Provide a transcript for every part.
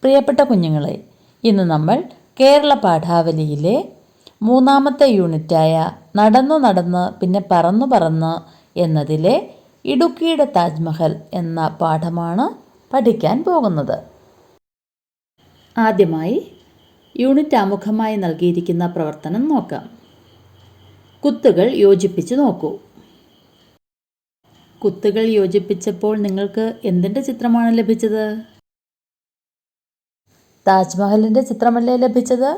പ്രിയപ്പെട്ട കുഞ്ഞുങ്ങളെ, ഇന്ന് നമ്മൾ കേരള പാഠാവലിയിലെ 3-ാമത്തെ യൂണിറ്റായ നടന്നു നടന്ന് പിന്നെ പറന്നു പറന്ന് എന്നതിലെ ഇടുക്കിയുടെ താജ്മഹൽ എന്ന പാഠമാണ് പഠിക്കാൻ പോകുന്നത്. ആദ്യമായി യൂണിറ്റ് ആമുഖമായി നൽകിയിരിക്കുന്ന പ്രവർത്തനം നോക്കാം. കുത്തുകൾ യോജിപ്പിച്ച് നോക്കൂ. കുത്തുകൾ യോജിപ്പിച്ചപ്പോൾ നിങ്ങൾക്ക് എന്തിൻ്റെ ചിത്രമാണ് ലഭിച്ചത്? താജ്മഹലിൻ്റെ ചിത്രമല്ലേ ലഭിച്ചത്?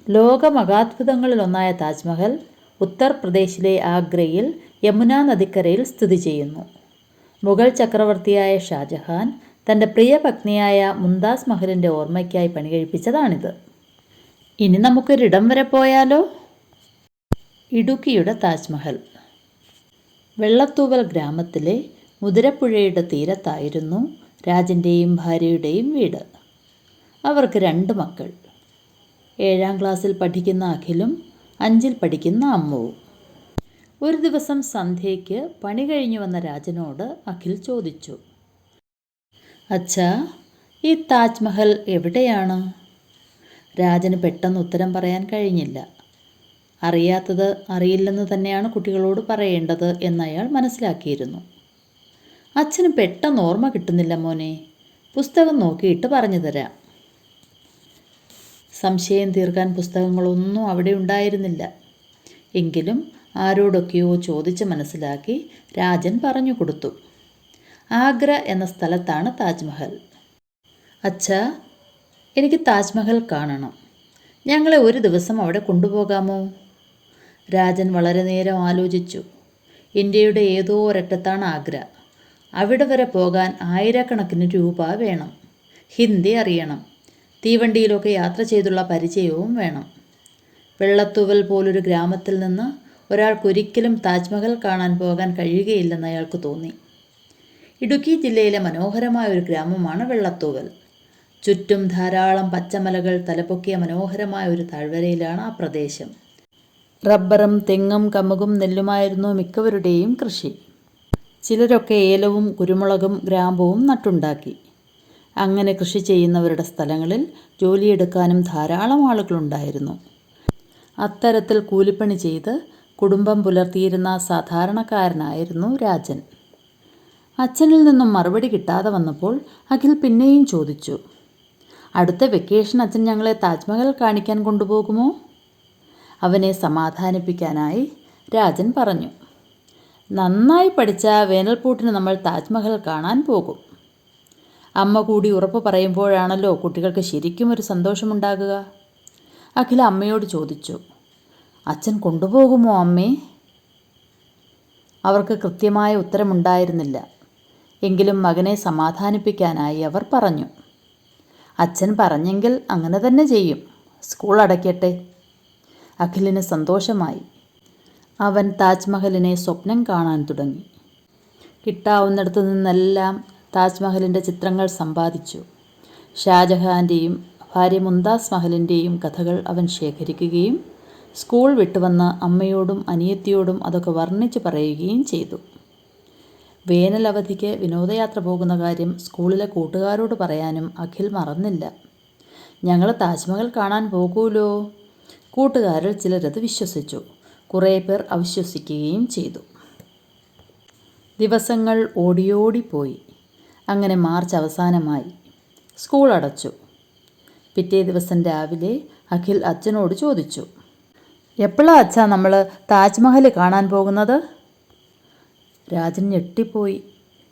ലോകമഹാത്ഭുതങ്ങളിലൊന്നായ താജ്മഹൽ ഉത്തർപ്രദേശിലെ ആഗ്രയിൽ യമുന നദിക്കരയിൽ സ്ഥിതി ചെയ്യുന്നു. മുഗൾ ചക്രവർത്തിയായ ഷാജഹാൻ തൻ്റെ പ്രിയ പത്നിയായ മുംതാസ് മഹലിൻ്റെ ഓർമ്മയ്ക്കായി പണികഴിപ്പിച്ചതാണിത്. ഇനി നമുക്കൊരിടം വരെ പോയാലോ? ഇടുക്കിയുടെ താജ്മഹൽ. വെള്ളത്തൂവൽ ഗ്രാമത്തിലെ മുതിരപ്പുഴയുടെ തീരത്തായിരുന്നു രാജൻ്റെയും ഭാര്യയുടെയും വീട്. അവർക്ക് 2 മക്കൾ. 7-ാം ക്ലാസ്സിൽ പഠിക്കുന്ന അഖിലും 5-ൽ പഠിക്കുന്ന അമ്മുവും. ഒരു ദിവസം സന്ധ്യയ്ക്ക് പണി കഴിഞ്ഞു വന്ന രാജനോട് അഖിൽ ചോദിച്ചു, അച്ഛാ, ഈ താജ്മഹൽ എവിടെയാണ്? രാജന് പെട്ടെന്ന് ഉത്തരം പറയാൻ കഴിഞ്ഞില്ല. അറിയാത്തത് അറിയില്ലെന്ന് തന്നെയാണ് കുട്ടികളോട് പറയേണ്ടത് എന്നയാൾ മനസ്സിലാക്കിയിരുന്നു. അച്ഛന് പെട്ടെന്ന് ഓർമ്മ കിട്ടുന്നില്ല മോനെ, പുസ്തകം നോക്കിയിട്ട് പറഞ്ഞു തരാം. സംശയം തീർക്കാൻ പുസ്തകങ്ങളൊന്നും അവിടെ ഉണ്ടായിരുന്നില്ല. എങ്കിലും ആരോടൊക്കെയോ ചോദിച്ച് മനസ്സിലാക്കി രാജൻ പറഞ്ഞു കൊടുത്തു. ആഗ്ര എന്ന സ്ഥലത്താണ് താജ്മഹൽ. അച്ഛാ, എനിക്ക് താജ്മഹൽ കാണണം. ഞങ്ങളെ ഒരു ദിവസം അവിടെ കൊണ്ടുപോകാമോ? രാജൻ വളരെ നേരം ആലോചിച്ചു. ഇന്ത്യയുടെ ഏതോ ഒരറ്റത്താണ് ആഗ്ര. അവിടെ വരെ പോകാൻ ആയിരക്കണക്കിന് രൂപ വേണം. ഹിന്ദി അറിയണം. തീവണ്ടിയിലൊക്കെ യാത്ര ചെയ്തുള്ള പരിചയവും വേണം. വെള്ളത്തൂവൽ പോലൊരു ഗ്രാമത്തിൽ നിന്ന് ഒരാൾക്കൊരിക്കലും താജ്മഹൽ കാണാൻ പോകാൻ കഴിയുകയില്ലെന്ന് അയാൾക്ക് തോന്നി. ഇടുക്കി ജില്ലയിലെ മനോഹരമായ ഒരു ഗ്രാമമാണ് വെള്ളത്തൂവൽ. ചുറ്റും ധാരാളം പച്ചമലകൾ തലപൊക്കിയ മനോഹരമായ ഒരു താഴ്വരയിലാണ് ആ പ്രദേശം. റബ്ബറും തെങ്ങും കമുകും നെല്ലുമായിരുന്നു മിക്കവരുടെയും കൃഷി. ചിലരൊക്കെ ഏലവും കുരുമുളകും ഗ്രാമ്പുവും നട്ടുണ്ടാക്കി. അങ്ങനെ കൃഷി ചെയ്യുന്നവരുടെ സ്ഥലങ്ങളിൽ ജോലിയെടുക്കാനും ധാരാളം ആളുകളുണ്ടായിരുന്നു. അത്തരത്തിൽ കൂലിപ്പണി ചെയ്ത് കുടുംബം പുലർത്തിയിരുന്ന സാധാരണക്കാരനായിരുന്നു രാജൻ. അച്ഛനിൽ നിന്നും മറുപടി കിട്ടാതെ വന്നപ്പോൾ അഖിൽ പിന്നെയും ചോദിച്ചു, അടുത്ത വെക്കേഷൻ അച്ഛൻ ഞങ്ങളെ താജ്മഹൽ കാണിക്കാൻ കൊണ്ടുപോകുമോ? അവനെ സമാധാനിപ്പിക്കാനായി രാജൻ പറഞ്ഞു, നന്നായി പഠിച്ച വേനൽപ്പൂട്ടിന് നമ്മൾ താജ്മഹൽ കാണാൻ പോകും. അമ്മ കൂടി ഉറപ്പ് പറയുമ്പോഴാണല്ലോ കുട്ടികൾക്ക് ശരിക്കും ഒരു സന്തോഷമുണ്ടാകുക. അഖിൽ അമ്മയോട് ചോദിച്ചു, അച്ഛൻ കൊണ്ടുപോകുമോ അമ്മേ? അവർക്ക് കൃത്യമായ ഉത്തരമുണ്ടായിരുന്നില്ല. എങ്കിലും മകനെ സമാധാനിപ്പിക്കാനായി അവർ പറഞ്ഞു, അച്ഛൻ പറഞ്ഞെങ്കിൽ അങ്ങനെ തന്നെ ചെയ്യും. സ്കൂൾ അടയ്ക്കട്ടെ. അഖിലിന് സന്തോഷമായി. അവൻ താജ്മഹലിനെ സ്വപ്നം കാണാൻ തുടങ്ങി. കിട്ടാവുന്നിടത്തു നിന്നെല്ലാം താജ്മഹലിൻ്റെ ചിത്രങ്ങൾ സമ്പാദിച്ചു. ഷാജഹാൻ്റെയും ഭാര്യ മുംതാസ് മഹലിൻ്റെയും കഥകൾ അവൻ ശേഖരിക്കുകയും സ്കൂൾ വിട്ടുവന്ന അമ്മയോടും അനിയത്തിയോടും അതൊക്കെ വർണ്ണിച്ച് പറയുകയും ചെയ്തു. വേനലവധിക്ക് വിനോദയാത്ര പോകുന്ന കാര്യം സ്കൂളിലെ കൂട്ടുകാരോട് പറയാനും അഖിൽ മറന്നില്ല. ഞങ്ങൾ താജ്മഹൽ കാണാൻ പോകൂലോ? കൂട്ടുകാരിൽ ചിലരത് വിശ്വസിച്ചു. കുറേ പേർ അവിശ്വസിക്കുകയും ചെയ്തു. ദിവസങ്ങൾ ഓടിയോടിപ്പോയി. അങ്ങനെ മാർച്ച് അവസാനമായി. സ്കൂൾ അടച്ചു. പിറ്റേ ദിവസം രാവിലെ അഖിൽ അച്ഛനോട് ചോദിച്ചു, എപ്പോഴാണ് അച്ഛാ നമ്മൾ താജ്മഹൽ കാണാൻ പോകുന്നത്? രാജൻ ഞെട്ടിപ്പോയി.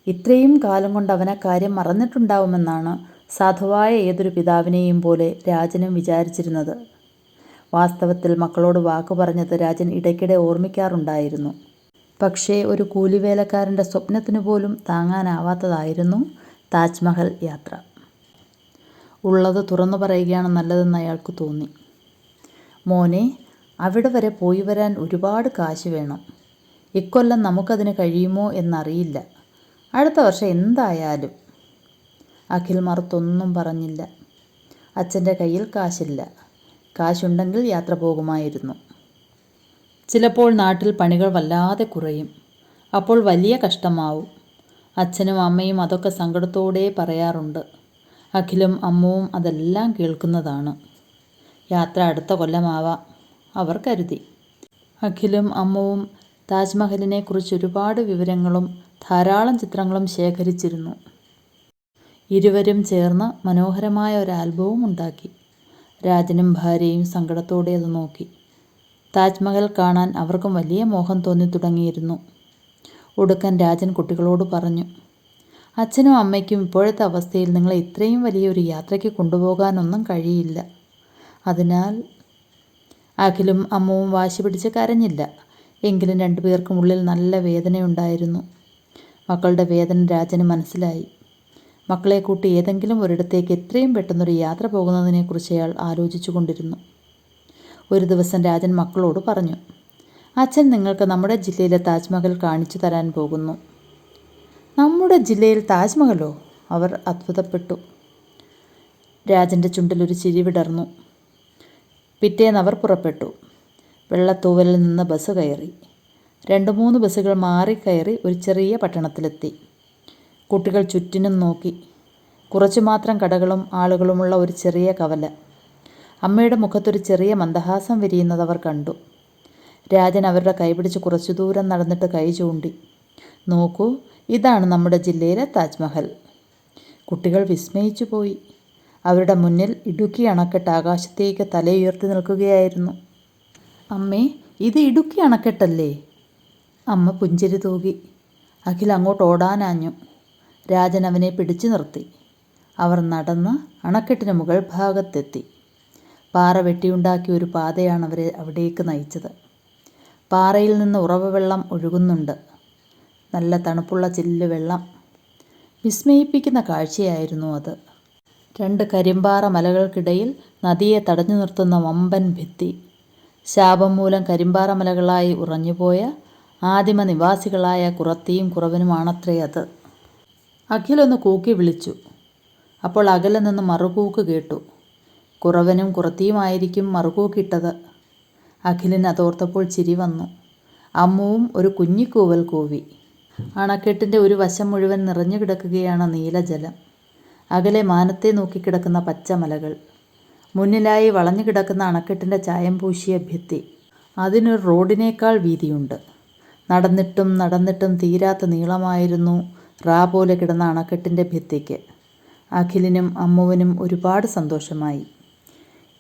ഇത്രയും കാലം കൊണ്ട് അവനെ കാര്യം മറന്നിട്ടുണ്ടാവുമെന്നാണ് സാധുവായ ഏതൊരു പിതാവിനെയും പോലെ രാജനും വിചാരിച്ചിരുന്നത്. വാസ്തവത്തിൽ മക്കളോട് വാക്കു പറഞ്ഞത് രാജൻ ഇടയ്ക്കിടെ ഓർമ്മിക്കാറുണ്ടായിരുന്നു. പക്ഷേ ഒരു കൂലിവേലക്കാരൻ്റെ സ്വപ്നത്തിനു പോലും താങ്ങാനാവാത്തതായിരുന്നു താജ്മഹൽ യാത്ര. ഉള്ളത് തുറന്നു പറയുകയാണ് നല്ലതെന്ന് അയാൾക്ക് തോന്നി. മോനെ, അവിടെ വരെ പോയി വരാൻ ഒരുപാട് കാശ് വേണം. ഇക്കൊല്ലം നമുക്കതിന് കഴിയുമോ എന്നറിയില്ല. അടുത്ത വർഷം എന്തായാലും. അഖിൽ മറുത്തൊന്നും പറഞ്ഞില്ല. അച്ഛൻ്റെ കയ്യിൽ കാശില്ല. കാശുണ്ടെങ്കിൽ യാത്ര പോകുമായിരുന്നു. ചിലപ്പോൾ നാട്ടിൽ പണികൾ വല്ലാതെ കുറയും. അപ്പോൾ വലിയ കഷ്ടമാവും. അച്ഛനും അമ്മയും അതൊക്കെ സങ്കടത്തോടെ പറയാറുണ്ട്. അഖിലും അമ്മുവും അതെല്ലാം കേൾക്കുന്നതാണ്. യാത്ര അടുത്ത കൊല്ലമാവാം, അവർ കരുതി. അഖിലും അമ്മുവും താജ്മഹലിനെക്കുറിച്ച് ഒരുപാട് വിവരങ്ങളും ധാരാളം ചിത്രങ്ങളും ശേഖരിച്ചിരുന്നു. ഇരുവരും ചേർന്ന് മനോഹരമായ ഒരു ആൽബവും ഉണ്ടാക്കി. രാജനും ഭാര്യയും സങ്കടത്തോടെ അത് നോക്കി. താജ്മഹൽ കാണാൻ അവർക്കും വലിയ മോഹം തോന്നി തുടങ്ങിയിരുന്നു. ഒടുക്കം രാജൻ കുട്ടികളോട് പറഞ്ഞു, അച്ഛനും അമ്മയ്ക്കും ഇപ്പോഴത്തെ അവസ്ഥയിൽ നിങ്ങളെ ഇത്രയും വലിയൊരു യാത്രയ്ക്ക് കൊണ്ടുപോകാനൊന്നും കഴിയില്ല. അതിനാൽ അഖിലും അമ്മുവും വാശി പിടിച്ച് കരഞ്ഞില്ല. എങ്കിലും രണ്ടുപേർക്കും ഉള്ളിൽ നല്ല വേദനയുണ്ടായിരുന്നു. മക്കളുടെ വേദന രാജന് മനസ്സിലായി. മക്കളെ കൂട്ടി ഏതെങ്കിലും ഒരിടത്തേക്ക് എത്രയും പെട്ടെന്നൊരു യാത്ര പോകുന്നതിനെക്കുറിച്ച് അയാൾ ആലോചിച്ചു കൊണ്ടിരുന്നു. ഒരു ദിവസം രാജൻ മക്കളോട് പറഞ്ഞു, അച്ഛൻ നിങ്ങൾക്ക് നമ്മുടെ ജില്ലയിലെ താജ്മഹൽ കാണിച്ചു തരാൻ പോകുന്നു. നമ്മുടെ ജില്ലയിൽ താജ്മഹലോ? അവർ അത്ഭുതപ്പെട്ടു. രാജൻ്റെ ചുണ്ടിലൊരു ചിരി വിടർന്നു. പിറ്റേന്ന് അവർ പുറപ്പെട്ടു. വെള്ളത്തൂവലിൽ നിന്ന് ബസ് കയറി. 2-3 ബസ്സുകൾ മാറി കയറി ഒരു ചെറിയ പട്ടണത്തിലെത്തി. കുട്ടികൾ ചുറ്റിനും നോക്കി. കുറച്ചു മാത്രം കടകളും ആളുകളുമുള്ള ഒരു ചെറിയ കവല. അമ്മയുടെ മുഖത്തൊരു ചെറിയ മന്ദഹാസം വിരിയുന്നത് അവർ കണ്ടു. രാജൻ അവരുടെ കൈപിടിച്ച് കുറച്ചു ദൂരം നടന്നിട്ട് കൈ ചൂണ്ടി. നോക്കൂ, ഇതാണ് നമ്മുടെ ജില്ലയിലെ താജ്മഹൽ. കുട്ടികൾ വിസ്മയിച്ചു പോയി. അവരുടെ മുന്നിൽ ഇടുക്കി അണക്കെട്ട് ആകാശത്തേക്ക് തലയുയർത്തി നിൽക്കുകയായിരുന്നു. അമ്മേ, ഇത് ഇടുക്കി അണക്കെട്ടല്ലേ? അമ്മ പുഞ്ചിരി തൂകി. അഖിൽ അങ്ങോട്ട് ഓടാനാഞ്ഞു. രാജൻ അവനെ പിടിച്ചു നിർത്തി. അവർ നടന്ന് അണക്കെട്ടിന് മുകൾ ഭാഗത്തെത്തി. പാറ വെട്ടിയുണ്ടാക്കിയ ഒരു പാതയാണ് അവരെ അവിടേക്ക് നയിച്ചത്. പാറയിൽ നിന്ന് ഉറവ വെള്ളം ഒഴുകുന്നുണ്ട്. നല്ല തണുപ്പുള്ള ചില്ല് വെള്ളം. വിസ്മയിപ്പിക്കുന്ന കാഴ്ചയായിരുന്നു അത്. 2 കരിമ്പാറ മലകൾക്കിടയിൽ നദിയെ തടഞ്ഞു നിർത്തുന്ന വമ്പൻ ഭിത്തി. ശാപം മൂലം കരിമ്പാറ മലകളായി ഉറഞ്ഞുപോയ ആദിമ നിവാസികളായ കുറത്തിയും കുറവനുമാണത്രേ അത്. അഖിലൊന്ന് കൂക്കി വിളിച്ചു. അപ്പോൾ അകലെ നിന്ന് മറുകൂക്ക് കേട്ടു. കുറവനും കുറത്തിയുമായിരിക്കും മറുകൂക്കിട്ടത്. അഖിലിന് അതോർത്തപ്പോൾ ചിരി വന്നു. അമ്മുവും ഒരു കുഞ്ഞിക്കൂവൽ കൂവി. അണക്കെട്ടിൻ്റെ ഒരു വശം മുഴുവൻ നിറഞ്ഞു കിടക്കുകയാണ് നീലജലം. അകലെ മാനത്തെ നോക്കിക്കിടക്കുന്ന പച്ചമലകൾ. മുന്നിലായി വളഞ്ഞു കിടക്കുന്ന അണക്കെട്ടിൻ്റെ ചായം പൂശിയ ഭിത്തി. അതിനൊരു റോഡിനേക്കാൾ വീതിയുണ്ട്. നടന്നിട്ടും നടന്നിട്ടും തീരാത്ത നീളമായിരുന്നു റാ പോലെ കിടന്ന അണക്കെട്ടിൻ്റെ ഭിത്തിക്ക്. അഖിലിനും അമ്മുവിനും ഒരുപാട് സന്തോഷമായി.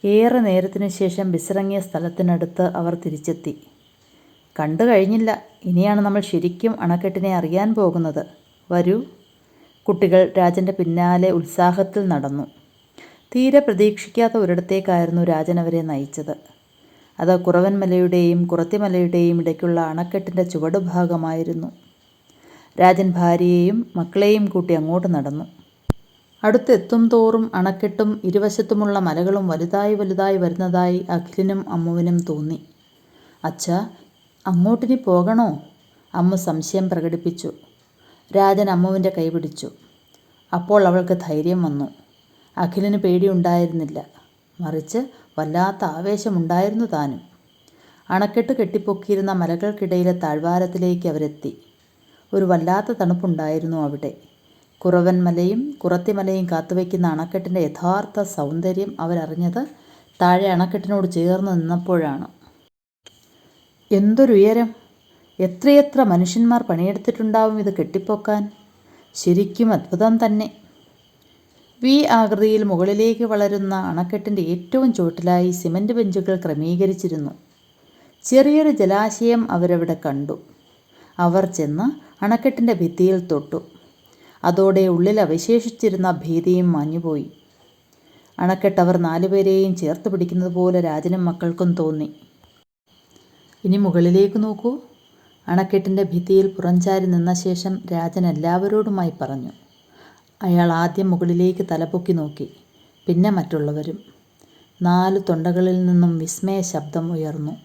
ഏറെ നേരത്തിനു ശേഷം ബസ്സിറങ്ങിയ സ്ഥലത്തിനടുത്ത് അവർ തിരിച്ചെത്തി. കണ്ടു കഴിഞ്ഞില്ല, ഇനിയാണ് നമ്മൾ ശരിക്കും അണക്കെട്ടിനെ അറിയാൻ പോകുന്നത്. വരൂ. കുട്ടികൾ രാജൻ്റെ പിന്നാലെ ഉത്സാഹത്തിൽ നടന്നു. തീരെ പ്രതീക്ഷിക്കാത്ത ഒരിടത്തേക്കായിരുന്നു രാജൻ അവരെ നയിച്ചത്. അത് കുറവൻമലയുടെയും കുറത്തിമലയുടെയും ഇടയ്ക്കുള്ള അണക്കെട്ടിൻ്റെ ചുവടുഭാഗമായിരുന്നു. രാജൻ ഭാര്യയെയും മക്കളെയും കൂട്ടി അങ്ങോട്ട് നടന്നു. അടുത്തെത്തും തോറും അണക്കെട്ടും ഇരുവശത്തുമുള്ള മലകളും വലുതായി വലുതായി വരുന്നതായി അഖിലിനും അമ്മുവിനും തോന്നി. അച്ഛാ, അങ്ങോട്ടിനി പോകണോ? അമ്മു സംശയം പ്രകടിപ്പിച്ചു. രാജൻ അമ്മുവിൻ്റെ കൈ പിടിച്ചു. അപ്പോൾ അവൾക്ക് ധൈര്യം വന്നു. അഖിലിന് പേടിയുണ്ടായിരുന്നില്ല, മറിച്ച് വല്ലാത്ത ആവേശമുണ്ടായിരുന്നു താനും. അണക്കെട്ട് കെട്ടിപ്പൊക്കിയിരുന്ന മലകൾക്കിടയിലെ താഴ്വാരത്തിലേക്ക് അവരെത്തി. ഒരു വല്ലാത്ത തണുപ്പുണ്ടായിരുന്നു അവിടെ. കുറവൻമലയും കുറത്തിമലയും കാത്തുവയ്ക്കുന്ന അണക്കെട്ടിൻ്റെ യഥാർത്ഥ സൗന്ദര്യം അവരറിഞ്ഞത് താഴെ അണക്കെട്ടിനോട് ചേർന്ന് നിന്നപ്പോഴാണ്. എന്തൊരുയരം! എത്രയെത്ര മനുഷ്യന്മാർ പണിയെടുത്തിട്ടുണ്ടാവും ഇത് കെട്ടിപ്പൊക്കാൻ. ശരിക്കും അത്ഭുതം തന്നെ. വി ആകൃതിയിൽ മുകളിലേക്ക് വളരുന്ന അണക്കെട്ടിൻ്റെ ഏറ്റവും ചുവട്ടിലായി സിമൻറ്റ് ബെഞ്ചുകൾ ക്രമീകരിച്ചിരുന്നു. ചെറിയൊരു ജലാശയം അവരവിടെ കണ്ടു. അവർ ചെന്ന് അണക്കെട്ടിൻ്റെ ഭിത്തിയിൽ തൊട്ടു. അതോടെ ഉള്ളിൽ അവശേഷിച്ചിരുന്ന ഭീതിയും മാഞ്ഞുപോയി. അണക്കെട്ട് അവർ 4 പേരെയും ചേർത്ത് പിടിക്കുന്നത് പോലെ രാജനും മക്കൾക്കും തോന്നി. ഇനി മുകളിലേക്ക് നോക്കൂ. അണക്കെട്ടിൻ്റെ ഭിത്തിയിൽ പുറംചാരി നിന്ന ശേഷം രാജൻ എല്ലാവരോടുമായി പറഞ്ഞു. അയാൾ ആദ്യം മുകളിലേക്ക് തലപൊക്കി നോക്കി, പിന്നെ മറ്റുള്ളവരും. 4 തൊണ്ടകളിൽ നിന്നും വിസ്മയ ശബ്ദം ഉയർന്നു.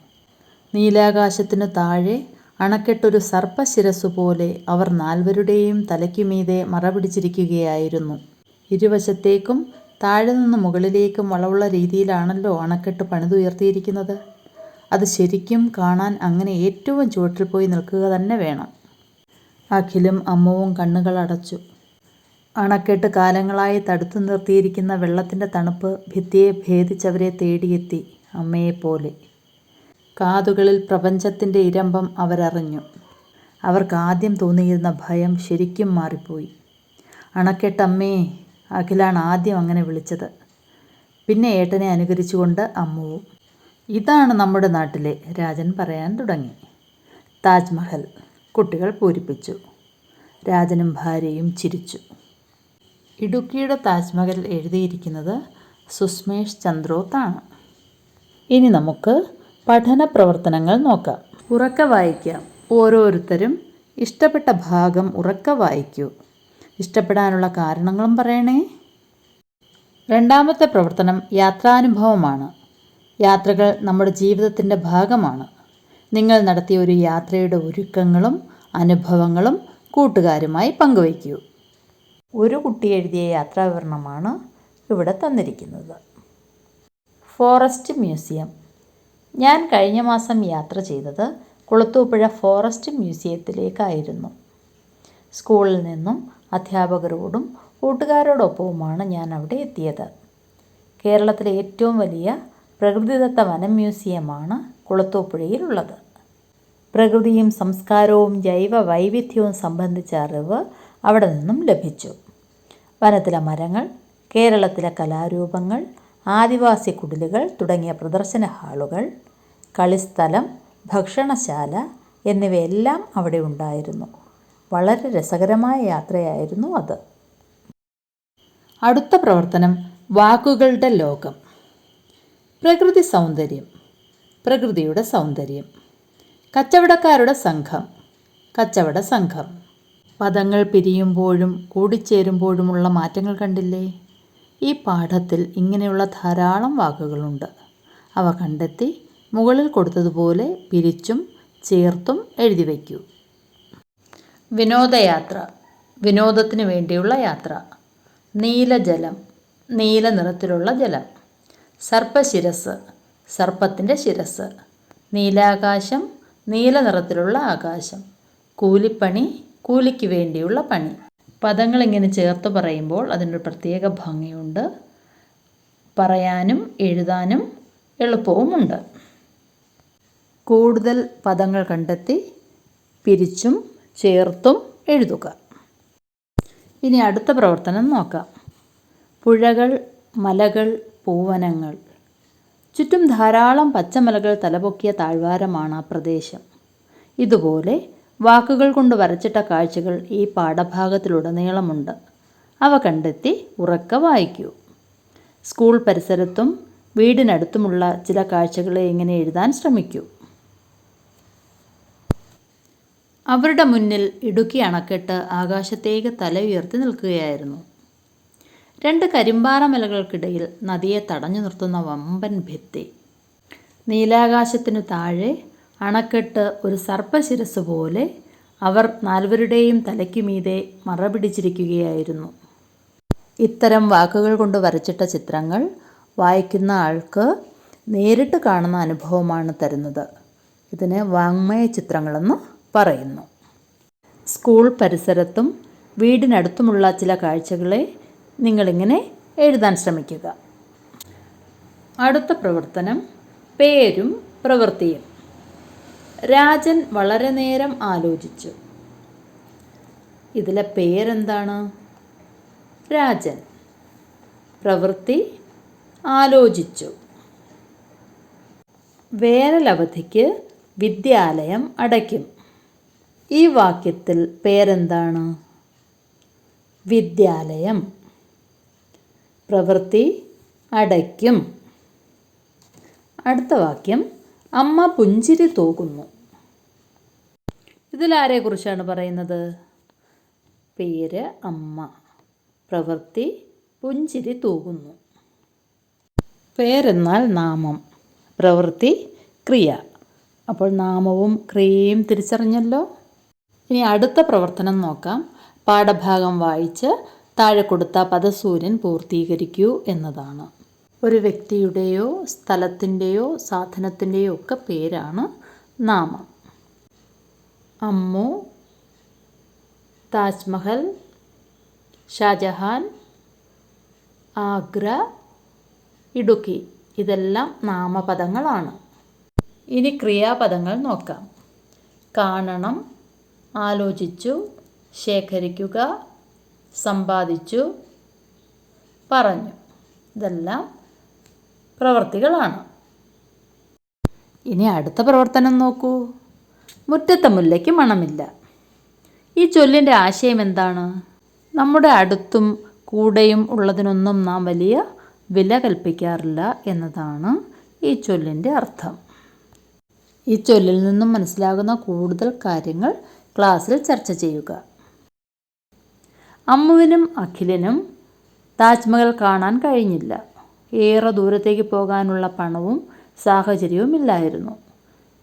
നീലാകാശത്തിനു താഴെ അണക്കെട്ടൊരു സർപ്പശിരസ്സുപോലെ അവർ 4 തലയ്ക്കുമീതെ മറപിടിച്ചിരിക്കുകയായിരുന്നു. ഇരുവശത്തേക്കും താഴെ നിന്ന് മുകളിലേക്കും വളവുള്ള രീതിയിലാണല്ലോ അണക്കെട്ട് പണിതുയർത്തിയിരിക്കുന്നത്. അത് ശരിക്കും കാണാൻ അങ്ങനെ ഏറ്റവും ചുവട്ടിൽ പോയി നിൽക്കുക തന്നെ വേണം. അഖിലും അമ്മുവും കണ്ണുകൾ അടച്ചു. അണക്കെട്ട് കാലങ്ങളായി തടുത്തു നിർത്തിയിരിക്കുന്ന വെള്ളത്തിൻ്റെ തണുപ്പ് ഭിത്തിയെ ഭേദിച്ചവരെ തേടിയെത്തി അമ്മയെപ്പോലെ. കാതുകളിൽ പ്രപഞ്ചത്തിൻ്റെ ഇരമ്പം അവരറിഞ്ഞു. അവർക്ക് ആദ്യം തോന്നിയിരുന്ന ഭയം ശരിക്കും മാറിപ്പോയി. അണക്കെട്ടമ്മേ, അഖിലാണ് ആദ്യം അങ്ങനെ വിളിച്ചത്. പിന്നെ ഏട്ടനെ അനുകരിച്ചുകൊണ്ട് അമ്മുവും. ഇതാണ് നമ്മുടെ നാട്ടിലെ, രാജൻ പറയാൻ തുടങ്ങി. താജ്മഹൽ, കുട്ടികൾ പൂരിപ്പിച്ചു. രാജനും ഭാര്യയും ചിരിച്ചു. ഇടുക്കിയുടെ താജ്മഹൽ എഴുതിയിരിക്കുന്നത് സുസ്മേഷ് ചന്ദ്രോത്താണ്. ഇനി നമുക്ക് പഠന പ്രവർത്തനങ്ങൾ നോക്കാം. ഉറക്കെ വായിക്കാം. ഓരോരുത്തരും ഇഷ്ടപ്പെട്ട ഭാഗം ഉറക്കെ വായിക്കൂ. ഇഷ്ടപ്പെടാനുള്ള കാരണങ്ങളും പറയണേ. രണ്ടാമത്തെ പ്രവർത്തനം യാത്രാനുഭവമാണ്. യാത്രകൾ നമ്മുടെ ജീവിതത്തിൻ്റെ ഭാഗമാണ്. നിങ്ങൾ നടത്തിയ ഒരു യാത്രയുടെ ഒരുക്കങ്ങളും അനുഭവങ്ങളും കൂട്ടുകാരുമായി പങ്കുവയ്ക്കൂ. ഒരു കുട്ടി എഴുതിയ യാത്രാവിവരണമാണ് ഇവിടെ തന്നിരിക്കുന്നത്. Forest museum. ഞാൻ കഴിഞ്ഞ മാസം യാത്ര ചെയ്തത് കുളത്തൂപ്പുഴ ഫോറസ്റ്റ് മ്യൂസിയത്തിലേക്കായിരുന്നു. സ്കൂളിൽ നിന്നും അധ്യാപകരോടും കൂട്ടുകാരോടൊപ്പവുമാണ് ഞാൻ അവിടെ എത്തിയത്. കേരളത്തിലെ ഏറ്റവും വലിയ പ്രകൃതിദത്ത വനം മ്യൂസിയമാണ് കുളത്തൂപ്പുഴയിലുള്ളത്. പ്രകൃതിയും സംസ്കാരവും ജൈവ വൈവിധ്യവും സംബന്ധിച്ച അറിവ് അവിടെ നിന്നും ലഭിച്ചു. വനത്തിലെ മരങ്ങൾ, കേരളത്തിലെ കലാരൂപങ്ങൾ, ആദിവാസി കുടിലുകൾ തുടങ്ങിയ പ്രദർശന ഹാളുകൾ, കളിസ്ഥലം, ഭക്ഷണശാല എന്നിവയെല്ലാം അവിടെ ഉണ്ടായിരുന്നു. വളരെ രസകരമായ യാത്രയായിരുന്നു അത്. അടുത്ത പ്രവർത്തനം വാക്കുകളുടെ ലോകം. പ്രകൃതി സൗന്ദര്യം, പ്രകൃതിയുടെ സൗന്ദര്യം. കച്ചവടക്കാരുടെ സംഘം, കച്ചവട സംഘം. പദങ്ങൾ പിരിയുമ്പോഴും കൂടിച്ചേരുമ്പോഴുമുള്ള മാറ്റങ്ങൾ കണ്ടില്ലേ? ഈ പാഠത്തിൽ ഇങ്ങനെയുള്ള ധാരാളം വാക്കുകളുണ്ട്. അവ കണ്ടെത്തി മുകളിൽ കൊടുത്തതുപോലെ പിരിച്ചും ചേർത്തും എഴുതി വയ്ക്കൂ. വിനോദയാത്ര, വിനോദത്തിന് വേണ്ടിയുള്ള യാത്ര. നീലജലം, നീല നിറത്തിലുള്ള ജലം. സർപ്പശിരസ്, സർപ്പത്തിൻ്റെ ശിരസ്. നീലാകാശം, നീല നിറത്തിലുള്ള ആകാശം. കൂലിപ്പണി, കൂലിക്ക് വേണ്ടിയുള്ള പണി. പദങ്ങളിങ്ങനെ ചേർത്ത് പറയുമ്പോൾ അതിനൊരു പ്രത്യേക ഭംഗിയുണ്ട്. പറയാനും എഴുതാനും എളുപ്പവുമുണ്ട്. കൂടുതൽ പദങ്ങൾ കണ്ടെത്തി പിരിച്ചും ചേർത്തും എഴുതുക. ഇനി അടുത്ത പ്രവർത്തനം നോക്കാം. പുഴകൾ, മലകൾ, പൂവനങ്ങൾ. ചുറ്റും ധാരാളം പച്ചമലകൾ തലപൊക്കിയ താഴ്വാരമാണ് ആ പ്രദേശം. ഇതുപോലെ വാക്കുകൾ കൊണ്ട് വരച്ചിട്ട കാഴ്ചകൾ ഈ പാഠഭാഗത്തിലുടനീളമുണ്ട്. അവ കണ്ടെത്തി ഉറക്കെ വായിക്കൂ. സ്കൂൾ പരിസരത്തും വീടിനടുത്തുമുള്ള ചില കാഴ്ചകളെ ഇങ്ങനെ എഴുതാൻ ശ്രമിക്കൂ. അവരുടെ മുന്നിൽ ഇടുക്കി അണക്കെട്ട് ആകാശത്തേക്ക് തല ഉയർത്തി നിൽക്കുകയായിരുന്നു. രണ്ട് കരിമ്പാറ മലകൾക്കിടയിൽ നദിയെ തടഞ്ഞു നിർത്തുന്ന വമ്പൻ ഭിത്തി. നീലാകാശത്തിനു താഴെ അണക്കെട്ട് ഒരു സർപ്പശിരസ് പോലെ അവർ നാൽവരുടെയും തലയ്ക്കുമീതെ മറപിടിച്ചിരിക്കുകയായിരുന്നു. ഇത്തരം വാക്കുകൾ കൊണ്ട് വരച്ചിട്ട ചിത്രങ്ങൾ വായിക്കുന്ന ആൾക്ക് നേരിട്ട് കാണുന്ന അനുഭവമാണ് തരുന്നത്. ഇതിന് വാങ്മയ ചിത്രങ്ങളെന്ന് പറയുന്നു. സ്കൂൾ പരിസരത്തും വീടിനടുത്തുമുള്ള ചില കാഴ്ചകളെ നിങ്ങളിങ്ങനെ എഴുതാൻ ശ്രമിക്കുക. അടുത്ത പ്രവർത്തനം പേരും പ്രവൃത്തിയും. രാജൻ വളരെ നേരം ആലോചിച്ചു. ഇതിലെ പേരെന്താണ്? രാജൻ. പ്രവൃത്തി ആലോചിച്ചു. വേനലവധിക്ക് വിദ്യാലയം അടയ്ക്കും. ഈ വാക്യത്തിൽ പേരെന്താണ്? വിദ്യാലയം. പ്രവൃത്തി അടയ്ക്കും. അടുത്ത വാക്യം അമ്മ പുഞ്ചിരി തൂകുന്നു. ഇതിലാരെക്കുറിച്ചാണ് പറയുന്നത്? പേര് അമ്മ, പ്രവൃത്തി പുഞ്ചിരി തൂകുന്നു. പേരെന്നാൽ നാമം, പ്രവൃത്തി ക്രിയ. അപ്പോൾ നാമവും ക്രിയയും തിരിച്ചറിഞ്ഞല്ലോ. ഇനി അടുത്ത പ്രവർത്തനം നോക്കാം. പാഠഭാഗം വായിച്ച് താഴെ കൊടുത്ത പദസൂര്യൻ പൂർത്തീകരിക്കൂ എന്നതാണ്. ഒരു വ്യക്തിയുടെയോ സ്ഥലത്തിൻ്റെയോ സാധനത്തിൻ്റെയോ ഒക്കെ പേരാണ് നാമം. അമ്മു, താജ്മഹൽ, ഷാജഹാൻ, ആഗ്ര, ഇടുക്കി ഇതെല്ലാം നാമപദങ്ങളാണ്. ഇനി ക്രിയാപദങ്ങൾ നോക്കാം. കാണണം, ആലോചിച്ചു, ശേഖരിക്കുക, സമ്പാദിച്ചു, പറഞ്ഞു. ഇതെല്ലാം പ്രവൃത്തികളാണ്. ഇനി അടുത്ത പ്രവർത്തനം നോക്കൂ. മുറ്റത്തെ മുല്ലയ്ക്ക് മണമില്ല. ഈ ചൊല്ലിൻ്റെ ആശയം എന്താണ്? നമ്മുടെ അടുത്തും കൂടെയും ഉള്ളതിനൊന്നും നാം വലിയ വില കൽപ്പിക്കാറില്ല എന്നതാണ് ഈ ചൊല്ലിൻ്റെ അർത്ഥം. ഈ ചൊല്ലിൽ നിന്നും മനസ്സിലാകുന്ന കൂടുതൽ കാര്യങ്ങൾ ക്ലാസ്സിൽ ചർച്ച ചെയ്യുക. അമ്മുവിനും അഖിലിനും താജ്മഹൽ കാണാൻ കഴിഞ്ഞില്ല. ഏറെ ദൂരത്തേക്ക് പോകാനുള്ള പണവും സാഹചര്യവും ഇല്ലായിരുന്നു.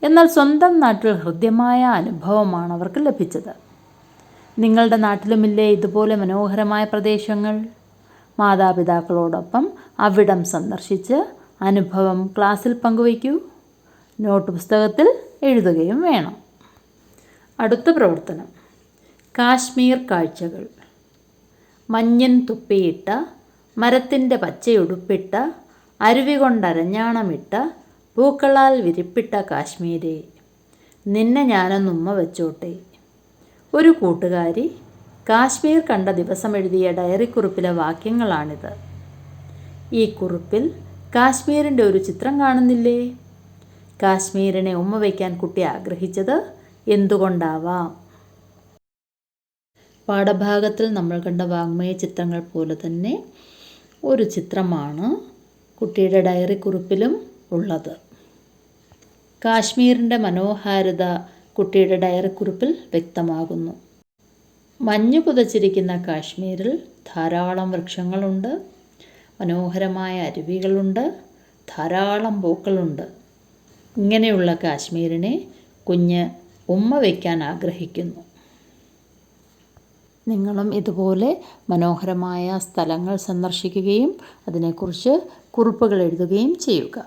എന്നാൽ സ്വന്തം നാട്ടിൽ ഹൃദ്യമായ അനുഭവമാണ് അവർക്ക് ലഭിച്ചത്. നിങ്ങളുടെ നാട്ടിലുമില്ലേ ഇതുപോലെ മനോഹരമായ പ്രദേശങ്ങൾ? മാതാപിതാക്കളോടൊപ്പം അവിടം സന്ദർശിച്ച് അനുഭവം ക്ലാസ്സിൽ പങ്കുവയ്ക്കൂ. നോട്ട് പുസ്തകത്തിൽ എഴുതുകയും വേണം. അടുത്ത പ്രവർത്തനം കാശ്മീർ കാഴ്ചകൾ. മഞ്ഞൻ തുപ്പിയിട്ട, മരത്തിൻ്റെ പച്ചയുടുപ്പിട്ട, അരുവി കൊണ്ടരഞ്ഞാണമിട്ട, പൂക്കളാൽ വിരിപ്പിട്ട കാശ്മീരെ, നിന്നെ ഞാനൊന്നുമ്മ വെച്ചോട്ടെ. ഒരു കൂട്ടുകാരി കാശ്മീർ കണ്ട ദിവസം എഴുതിയ ഡയറിക്കുറിപ്പിലെ വാക്യങ്ങളാണിത്. ഈ കുറിപ്പിൽ കാശ്മീരിൻ്റെ ഒരു ചിത്രം കാണുന്നില്ലേ? കാശ്മീരിനെ ഉമ്മ വയ്ക്കാൻ കുട്ടി ആഗ്രഹിച്ചത് എന്തുകൊണ്ടാവാം? പാഠഭാഗത്തിൽ നമ്മൾ കണ്ട വാങ്മയ ചിത്രങ്ങൾ പോലെ തന്നെ ഒരു ചിത്രമാണ് കുട്ടിയുടെ ഡയറി കുറിപ്പിലും ഉള്ളത്. കാശ്മീരിൻ്റെ മനോഹാരിത കുട്ടിയുടെ ഡയറി കുറിപ്പിൽ വ്യക്തമാകുന്നു. മഞ്ഞു പുതച്ചിരിക്കുന്ന കാശ്മീരിൽ ധാരാളം വൃക്ഷങ്ങളുണ്ട്, മനോഹരമായ അരുവികളുണ്ട്, ധാരാളം പൂക്കളുണ്ട്. ഇങ്ങനെയുള്ള കാശ്മീരിനെ കുഞ്ഞ് ഉമ്മ വയ്ക്കാൻ ആഗ്രഹിക്കുന്നു. നിങ്ങളും ഇതുപോലെ മനോഹരമായ സ്ഥലങ്ങൾ സന്ദർശിക്കുകയും അതിനെക്കുറിച്ച് കുറിപ്പുകൾ എഴുതുകയും ചെയ്യുക.